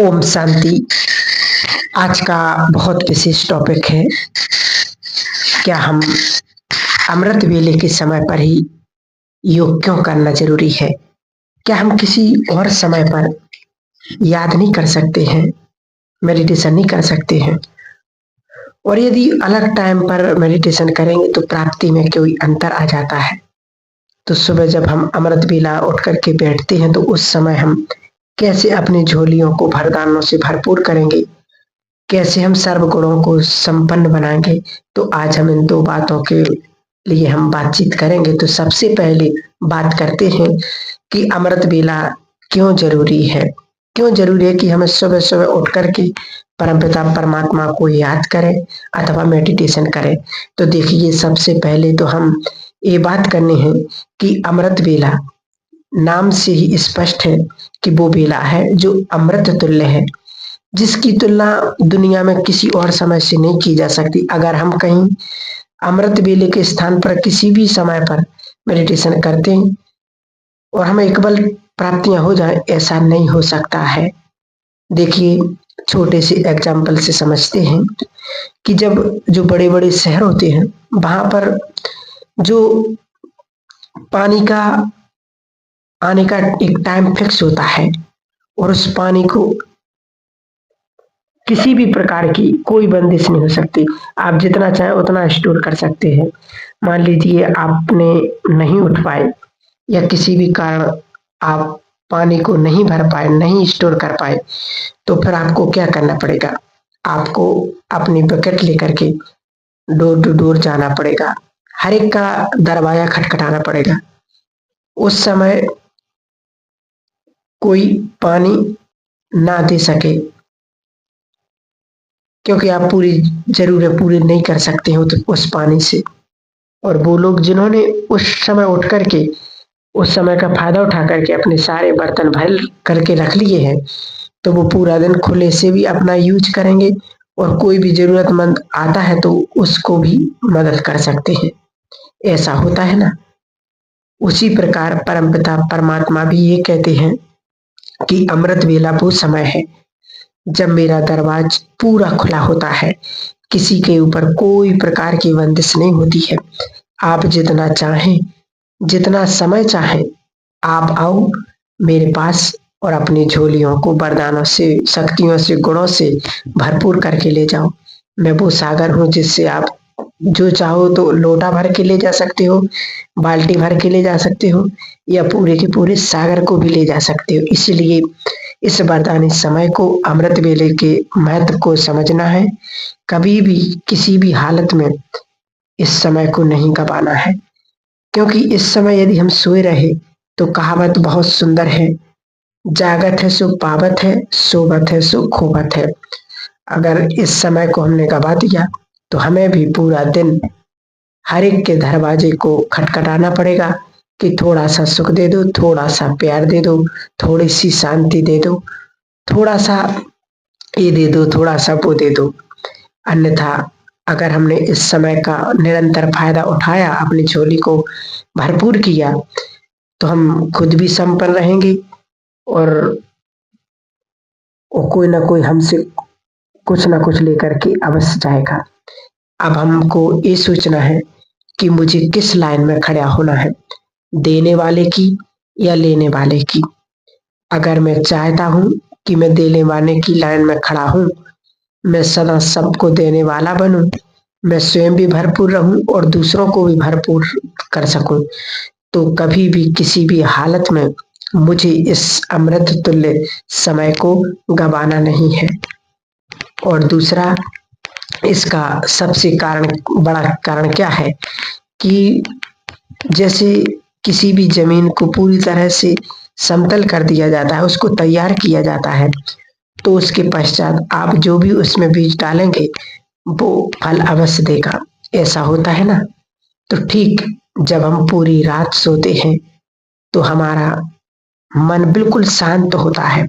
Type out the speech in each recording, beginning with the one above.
ओम शांति। आज का बहुत विशेष टॉपिक है, क्या हम अमृत वेले के समय पर ही योग क्यों करना जरूरी है? क्या हम किसी और समय पर याद नहीं कर सकते हैं, मेडिटेशन नहीं कर सकते हैं? और यदि अलग टाइम पर मेडिटेशन करेंगे तो प्राप्ति में कोई अंतर आ जाता है। तो सुबह जब हम अमृत वेला उठ करके बैठते हैं तो उस समय हम कैसे अपनी झोलियों को वरदानों से भरपूर करेंगे, कैसे हम सर्व गुणों को संपन्न बनाएंगे। तो आज हम इन दो बातों के लिए हम बातचीत करेंगे। तो सबसे पहले बात करते हैं कि अमृत वेला क्यों जरूरी है। क्यों जरूरी है कि हमें सुबह सुबह उठ करके परमपिता परमात्मा को याद करें अथवा मेडिटेशन करें। तो देखिए, सबसे पहले तो हम ये बात करनी है कि अमृत वेला नाम से ही स्पष्ट है कि वो वेला है जो अमृत तुल्य है, जिसकी तुलना दुनिया में किसी और समय से नहीं की जा सकती। अगर हम कहीं अमृत वेले के स्थान पर किसी भी समय पर मेडिटेशन करते हैं और हमें इकबाल प्राप्तियां हो जाए, ऐसा नहीं हो सकता है। देखिए, छोटे से एग्जाम्पल से समझते हैं कि जब जो बड़े बड़े शहर होते हैं वहां पर जो पानी का आने का एक टाइम फिक्स होता है और उस पानी को किसी भी प्रकार की कोई बंदिश नहीं हो सकती। आप जितना चाहें उतना स्टोर कर सकते हैं। मान लीजिए आपने नहीं उठ पाए या किसी भी कारण आप पानी को नहीं भर पाए, नहीं स्टोर कर पाए, तो फिर आपको क्या करना पड़ेगा? आपको अपनी बकेट लेकर के डोर टू डोर जाना पड़ेगा, हर एक का दरवाजा खटखटाना पड़ेगा। उस समय कोई पानी ना दे सके क्योंकि आप पूरी जरूरत पूरी नहीं कर सकते हो तो उस पानी से। और वो लोग जिन्होंने उस समय उठ करके उस समय का फायदा उठा करके अपने सारे बर्तन भर करके रख लिए हैं, तो वो पूरा दिन खुले से भी अपना यूज करेंगे और कोई भी जरूरतमंद आता है तो उसको भी मदद कर सकते हैं। ऐसा होता है ना। उसी प्रकार परमपिता परमात्मा भी ये कहते हैं कि अमृत वेला वो समय है जब मेरा दरवाज पूरा खुला होता है, किसी के ऊपर कोई प्रकार की बंदिश नहीं होती है। आप जितना चाहें, जितना समय चाहें, आप आओ मेरे पास और अपनी झोलियों को वरदानों से, शक्तियों से, गुणों से भरपूर करके ले जाओ। मैं वो सागर हूँ जिससे आप जो चाहो तो लोटा भर के ले जा सकते हो, बाल्टी भर के ले जा सकते हो, या पूरे के पूरे सागर को भी ले जा सकते हो। इसलिए इस वरदानी समय को, अमृत वेले के महत्व को समझना है। कभी भी किसी भी हालत में इस समय को नहीं गंवाना है, क्योंकि इस समय यदि हम सोए रहे तो कहावत बहुत सुंदर है, जागत है सो पावत है, सोवत है सो खोवत है। अगर इस समय को हमने गंवा दिया तो हमें भी पूरा दिन हर एक के दरवाजे को खटखटाना पड़ेगा कि थोड़ा सा सुख दे दो, थोड़ा सा प्यार दे दो, थोड़ी सी शांति दे दो, थोड़ा सा ये दे दो, थोड़ा सा वो दे दो। अन्यथा अगर हमने इस समय का निरंतर फायदा उठाया, अपनी झोली को भरपूर किया, तो हम खुद भी संपन्न रहेंगे और कोई ना कोई हमसे कुछ ना कुछ लेकर के अवश्य जाएगा। अब हमको ये सोचना है कि मुझे किस लाइन में खड़ा होना है, देने वाले की या लेने वाले की। अगर मैं चाहता हूं कि मैं देने वाले की लाइन में खड़ा हूं, मैं सदा सबको देने वाला बनूं, मैं स्वयं भी भरपूर रहूं और दूसरों को भी भरपूर कर सकूं, तो कभी भी किसी भी हालत में मुझे इस अमृत तुल्य समय को गंवाना नहीं है। और दूसरा, इसका सबसे बड़ा कारण क्या है कि जैसे किसी भी जमीन को पूरी तरह से समतल कर दिया जाता है, उसको तैयार किया जाता है, तो उसके पश्चात आप जो भी उसमें बीज डालेंगे वो फल अवश्य देगा। ऐसा होता है ना। तो ठीक जब हम पूरी रात सोते हैं तो हमारा मन बिल्कुल शांत होता है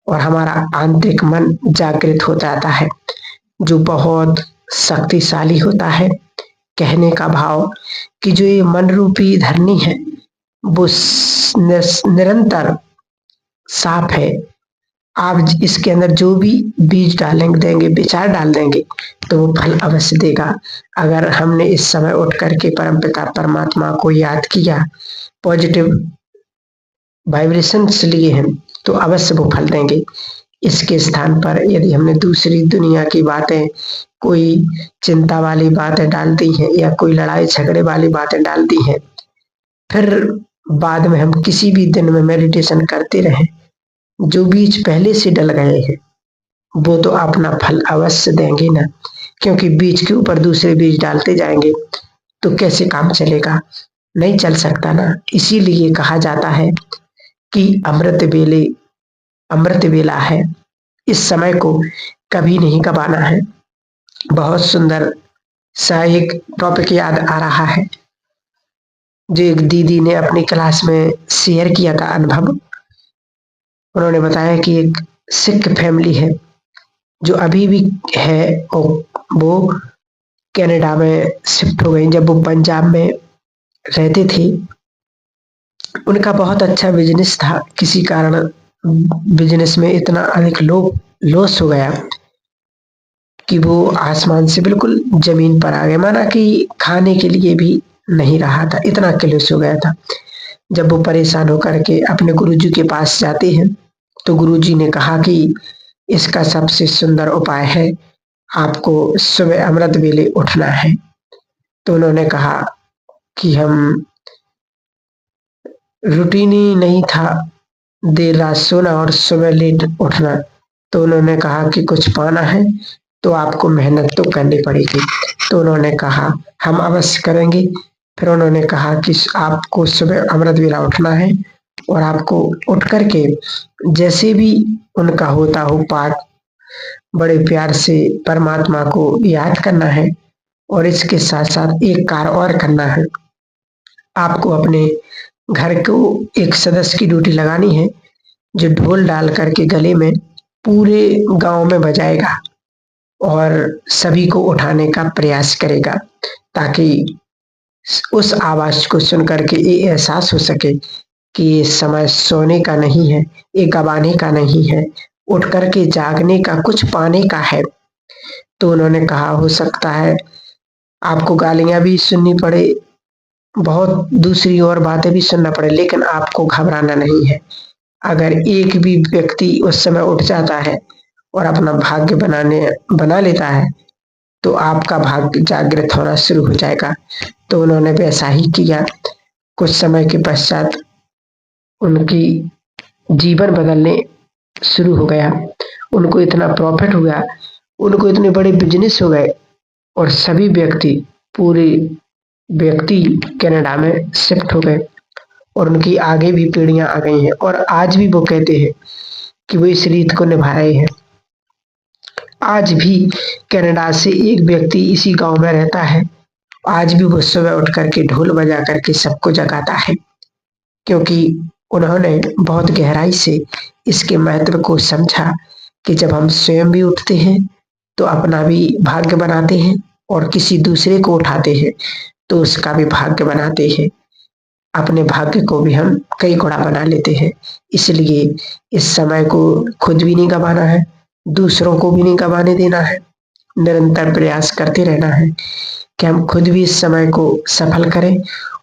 और हमारा आंतरिक मन जागृत हो जाता है, जो बहुत शक्तिशाली होता है। कहने का भाव कि जो ये मन रूपी धरनी है वो निरंतर साफ है, आप इसके अंदर जो भी बीज डालेंगे देंगे, विचार डाल देंगे, तो वो फल अवश्य देगा। अगर हमने इस समय उठ करके परमपिता परमात्मा को याद किया, पॉजिटिव वाइब्रेशंस लिए हैं, तो अवश्य वो फल देंगे। इसके स्थान पर यदि हमने दूसरी दुनिया की बातें, कोई चिंता वाली बातें डाल दी हैं या कोई लड़ाई झगड़े वाली बातें डाल दी हैं, फिर बाद में हम किसी भी दिन में मेडिटेशन करते रहें, जो बीज पहले से डल गए हैं वो तो अपना फल अवश्य देंगे ना, क्योंकि बीज के ऊपर दूसरे बीज डालते जाएंगे तो कैसे काम चलेगा, नहीं चल सकता ना। इसीलिए कहा जाता है कि अमृत वेला है, इस समय को कभी नहीं गवाना है। बहुत सुंदर सा एक टॉपिक याद आ रहा है, जो एक दीदी ने अपनी क्लास में शेयर किया था अनुभव। उन्होंने बताया कि एक सिख फैमिली है जो अभी भी है, और वो कनाडा में शिफ्ट हो गई। जब वो पंजाब में रहते थे, उनका बहुत अच्छा बिजनेस था, किसी कारण बिजनेस में इतना अधिक लॉस हो गया कि वो आसमान से बिल्कुल जमीन पर आ गए, माना कि खाने के लिए भी नहीं रहा था, इतना क्लेश हो गया था। जब वो परेशान होकर के अपने गुरुजी के पास जाते हैं, तो गुरुजी ने कहा कि इसका सबसे सुंदर उपाय है, आपको सुबह अमृत वेले उठना है। तो उन्होंने कहा कि हम रूटीन ही नहीं था देर रात सोना और सुबह लेट उठना, तो उन्होंने कहा कि कुछ पाना है तो आपको मेहनत तो करनी पड़ेगी। तो उन्होंने कहा हम अवश्य करेंगे। फिर उन्होंने कहा कि आपको सुबह अमृत वेला उठना है और आपको उठ करके जैसे भी उनका होता हो पाठ बड़े प्यार से परमात्मा को याद करना है, और इसके साथ साथ एक कार्य और करना है, आपको अपने घर को एक सदस्य की ड्यूटी लगानी है जो ढोल डाल करके गले में पूरे गांव में बजाएगा और सभी को उठाने का प्रयास करेगा, ताकि उस आवाज को सुन करके ये एहसास हो सके कि ये समय सोने का नहीं है, ये गवाने का नहीं है, उठ करके जागने का, कुछ पाने का है। तो उन्होंने कहा हो सकता है आपको गालियां भी सुननी पड़े, बहुत दूसरी और बातें भी सुनना पड़े, लेकिन आपको घबराना नहीं है। अगर एक भी व्यक्ति उस समय उठ जाता है और अपना भाग्य बना लेता है, तो आपका भाग्य जागृत होना शुरू हो जाएगा। तो उन्होंने वैसा ही किया। कुछ समय के पश्चात उनकी जीवन बदलने शुरू हो गया, उनको इतना प्रॉफिट हुआ, उनको इतने बड़े बिजनेस हो गए, और सभी पूरे व्यक्ति कनाडा में शिफ्ट हो गए, और उनकी आगे भी पीढ़ियां आ गई हैं, और आज भी वो कहते हैं कि वो इस रीत को निभा रहे हैं। आज भी कनाडा से एक व्यक्ति इसी गांव में रहता है, आज भी वो सुबह उठ करके ढोल बजा करके सबको जगाता है, क्योंकि उन्होंने बहुत गहराई से इसके महत्व को समझा कि जब हम स्वयं भी उठते हैं तो अपना भी भाग्य बनाते हैं, और किसी दूसरे को उठाते हैं तो उसका भी भाग्य बनाते हैं, अपने भाग्य को भी हम कई गुणा बना लेते हैं। इसलिए इस समय को खुद भी नहीं गंवाना है, दूसरों को भी नहीं गंवाने देना है, निरंतर प्रयास करते रहना है कि हम खुद भी इस समय को सफल करें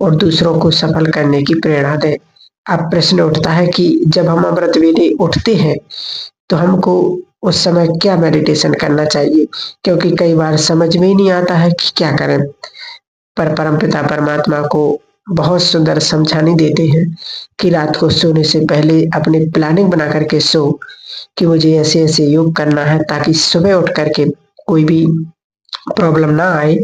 और दूसरों को सफल करने की प्रेरणा दें। अब प्रश्न उठता है कि जब हम अमृत वेले उठते हैं तो हमको उस समय क्या मेडिटेशन करना चाहिए, क्योंकि कई बार समझ में ही नहीं आता है कि क्या करें। पर परमपिता परमात्मा को बहुत सुंदर समझाने देते हैं कि रात को सोने से पहले अपनी प्लानिंग बना करके सो कि मुझे ऐसे ऐसे योग करना है, ताकि सुबह उठ करके कोई भी प्रॉब्लम ना आए,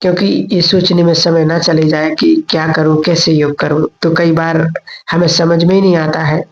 क्योंकि ये सोचने में समय ना चले जाए कि क्या करूं, कैसे योग करूं, तो कई बार हमें समझ में ही नहीं आता है।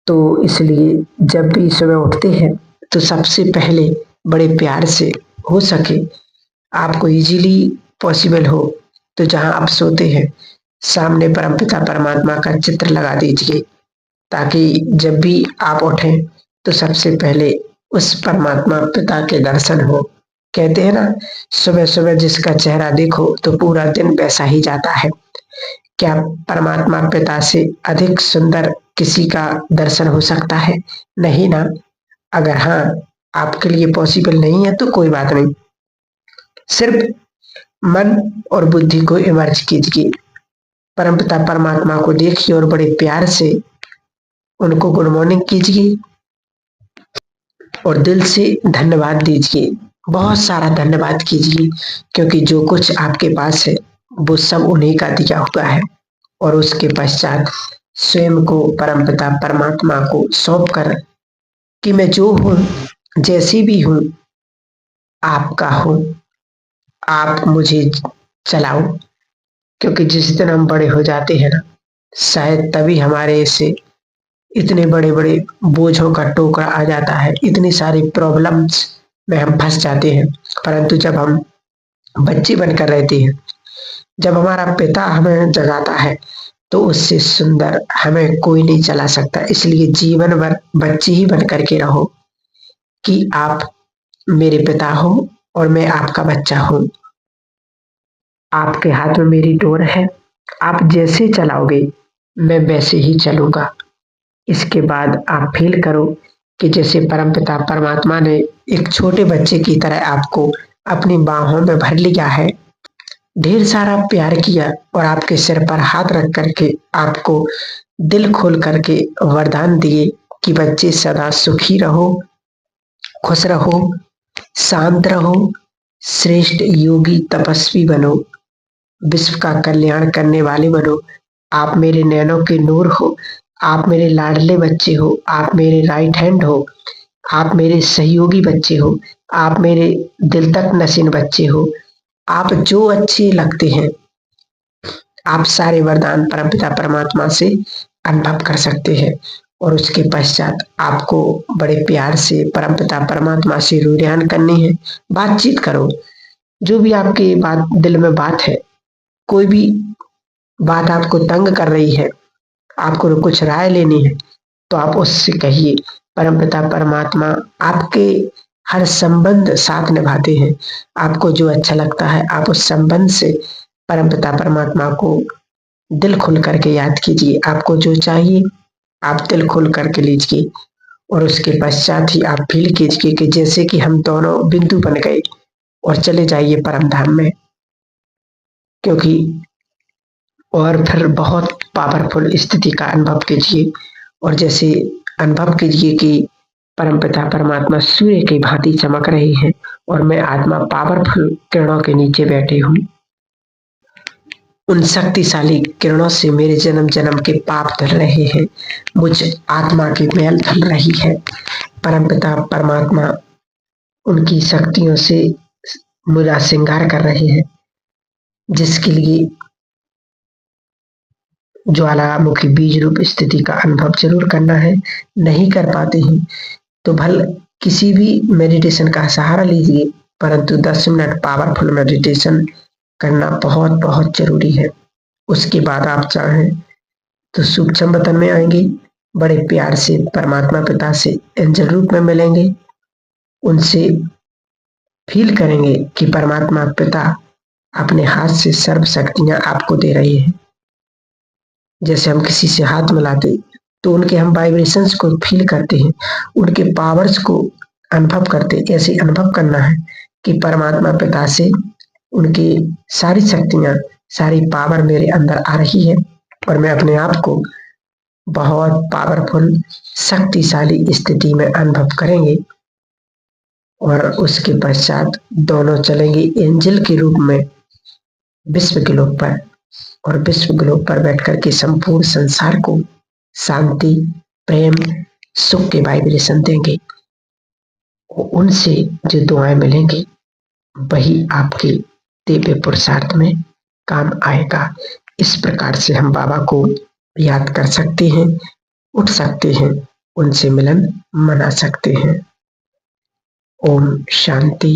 तो इसलिए जब भी सुबह उठते हैं तो सबसे पहले बड़े प्यार से, हो सके आपको इजीली पॉसिबल हो तो जहां आप सोते हैं सामने परमपिता परमात्मा का चित्र लगा दीजिए, ताकि जब भी आप उठें तो सबसे पहले उस परमात्मा पिता के दर्शन हो। कहते हैं ना, सुबह सुबह जिसका चेहरा देखो तो पूरा दिन वैसा ही जाता है। क्या परमात्मा पिता से अधिक सुंदर किसी का दर्शन हो सकता है? नहीं ना। अगर हाँ, आपके लिए पॉसिबल नहीं है तो कोई बात नहीं, सिर्फ मन और बुद्धि को इमर्ज कीजिए, परमपिता परमात्मा को देखिए और बड़े प्यार से उनको गुड मॉर्निंग कीजिए और दिल से धन्यवाद दीजिए, बहुत सारा धन्यवाद कीजिए, क्योंकि जो कुछ आपके पास है वो सब उन्हीं का दिया हुआ है। और उसके पश्चात स्वयं को परमपिता परमात्मा को सौंप कर कि मैं जो हूँ, जैसी भी हूँ, आपका हूँ, आप मुझे चलाओ। क्योंकि जिस दिन हम बड़े हो जाते हैं ना, शायद तभी हमारे से इतने बड़े बड़े बोझों का टोकरा आ जाता है, इतनी सारी प्रॉब्लम्स में हम फंस जाते हैं। परंतु जब हम बच्चे बनकर रहते हैं, जब हमारा पिता हमें जगाता है, तो उससे सुंदर हमें कोई नहीं चला सकता। इसलिए जीवन भर बच्चे ही बन करके रहो कि आप मेरे पिता हो और मैं आपका बच्चा हूँ। आपके हाथ में मेरी डोर है, आप जैसे चलाओगे मैं वैसे ही चलूंगा। इसके बाद आप फील करो कि जैसे परमपिता परमात्मा ने एक छोटे बच्चे की तरह आपको अपनी बाहों में भर लिया है, ढेर सारा प्यार किया और आपके सिर पर हाथ रख करके आपको दिल खोल करके वरदान दिए कि बच्चे सदा सुखी रहो, खुश रहो, शांत रहो, श्रेष्ठ योगी तपस्वी बनो, विश्व का कल्याण करने वाले बनो। आप मेरे नैनों के नूर हो, आप मेरे लाडले बच्चे हो, आप मेरे राइट हैंड हो, आप मेरे सहयोगी बच्चे हो, आप मेरे दिल तक नशीन बच्चे हो। आप जो अच्छे लगते हैं, आप सारे वरदान परमपिता परमात्मा से अनुभव कर सकते हैं। और उसके पश्चात आपको बड़े प्यार से परमपिता परमात्मा से रुझान करनी है, बातचीत करो। जो भी आपके बात दिल में बात है, कोई भी बात आपको तंग कर रही है, आपको कुछ राय लेनी है, तो आप उससे कहिए। परमपिता परमात्मा आपके हर संबंध साथ निभाते हैं। आपको जो अच्छा लगता है, आप उस संबंध से परमपिता परमात्मा को दिल खोल करके याद कीजिए। आपको जो चाहिए आप दिल खोल करके लीजिए और उसके पश्चात ही आप फील कीजिए कि जैसे कि हम दोनों बिंदु बन गए और चले जाइए परम धाम में। क्योंकि और फिर बहुत पावरफुल स्थिति का अनुभव कीजिए और जैसे अनुभव कीजिए कि परमपिता परमात्मा सूर्य की भांति चमक रही है और मैं आत्मा पावरफुल किरणों के नीचे बैठी हूँ। उन शक्तिशाली किरणों से मेरे जन्म जन्म के पाप धल रहे हैं, मुझ आत्मा की मैल धल रही है। परमपिता परमात्मा उनकी शक्तियों से मेरा श्रृंगार कर रहे हैं, जिसके लिए ज्वालामुखी बीज रूप स्थिति का अनुभव जरूर करना है। नहीं कर पाते हैं तो भल किसी भी मेडिटेशन का सहारा लीजिए, परंतु 10 मिनट पावरफुल मेडिटेशन करना बहुत बहुत जरूरी है। उसके बाद आप चाहें तो सूक्ष्म वतन में आएंगे, बड़े प्यार से परमात्मा पिता से एंजल रूप में मिलेंगे, उनसे फील करेंगे कि परमात्मा पिता अपने हाथ से सर्व शक्तियां आपको दे रही है। जैसे हम किसी से हाथ मिलाते तो उनके हम वाइब्रेशंस को फील करते हैं, उनके पावर्स को अनुभव करते। ऐसे अनुभव करना है कि परमात्मा पिता से उनकी सारी शक्तियां, सारी पावर मेरे अंदर आ रही है और मैं अपने आप को बहुत पावरफुल शक्तिशाली स्थिति में अनुभव करेंगे। और उसके पश्चात दोनों चलेंगे एंजल के रूप में विश्व ग्लोब पर और विश्व ग्लोब पर बैठकर के संपूर्ण संसार को शांति, प्रेम, सुख के वाइब्रेशन देंगे। उनसे जो दुआएं मिलेंगी वही आपके दिव्य पुरुषार्थ में काम आएगा। इस प्रकार से हम बाबा को याद कर सकते हैं, उठ सकते हैं, उनसे मिलन मना सकते हैं। ओम शांति।